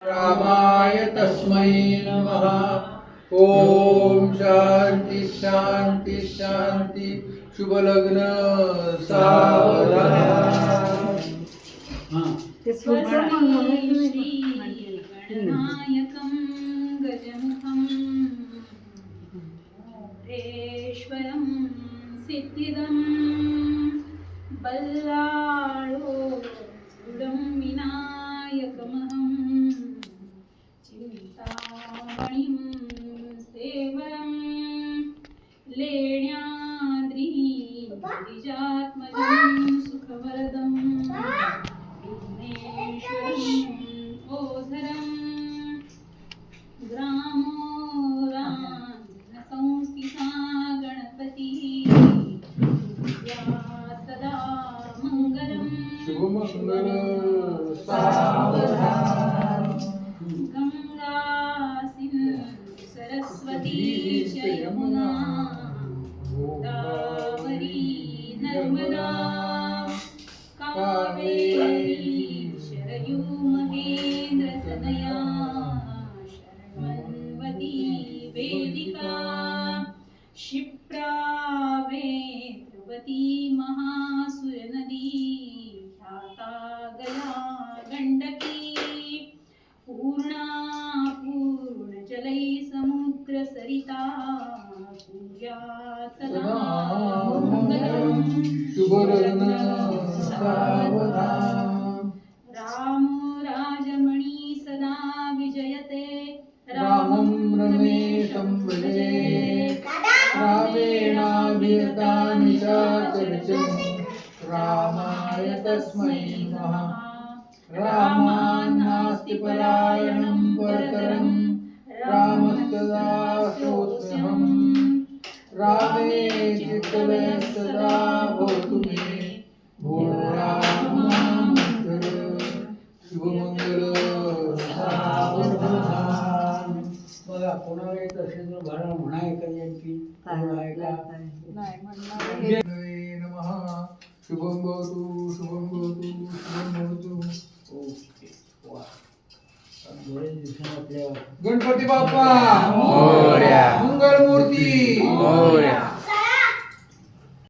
रामाय तस्मै नमः। ओम शांती शांती शांती। शुभ लग्न सावधान। श्री गणनायकं गजमुखं रेश्वरं सिद्धिदं बल्लाळो गुडं विनायकमहं चिन्तामणिं सेवरं लेण्याद्रि गिरिजात्मजं सुखवरदं विघ्नेश्वरं ओझरं ग्रामो राञ्जनसंस्थिता गणपतिः या सदा मङ्गलं शुभमंगल सावधान। गंगा सिंधु सरस्वती च यमुना गोदावरी नर्मदा कावेरी शरयू महेन्द्रतनया शर्वन्वती वेदिका क्षिप्रा वेत्रवती महासुरनदी ख्याता गया गण्डकी पूर्णा पूर्णजलै समुद्रसरिता पूया सदा मङ्गलम् शुभ लग्न सावधान। रामो राजमणि सदा विजयते रामं रमेशं भजे। रामेणाभिरता निशाचरचरं रामाय तस्मै नमः। रामान्नास्ति परायणं परतरं रामस्तदा सोऽस्म्यहम्। रामे चित्तलयः सदा भवतु मे भो राम मंगल। शुभमंगल सावधान। बघा कोणाला येत असेल तर भरा म्हणा एखादी आणखी ऐका नमः। शुभं भवतु शुभं भवतु शुभं भवतु। ओके वा थोडे दिवसांनी आपल्या गणपती बाप्पा मोरया. मंगल मूर्ती मोरया.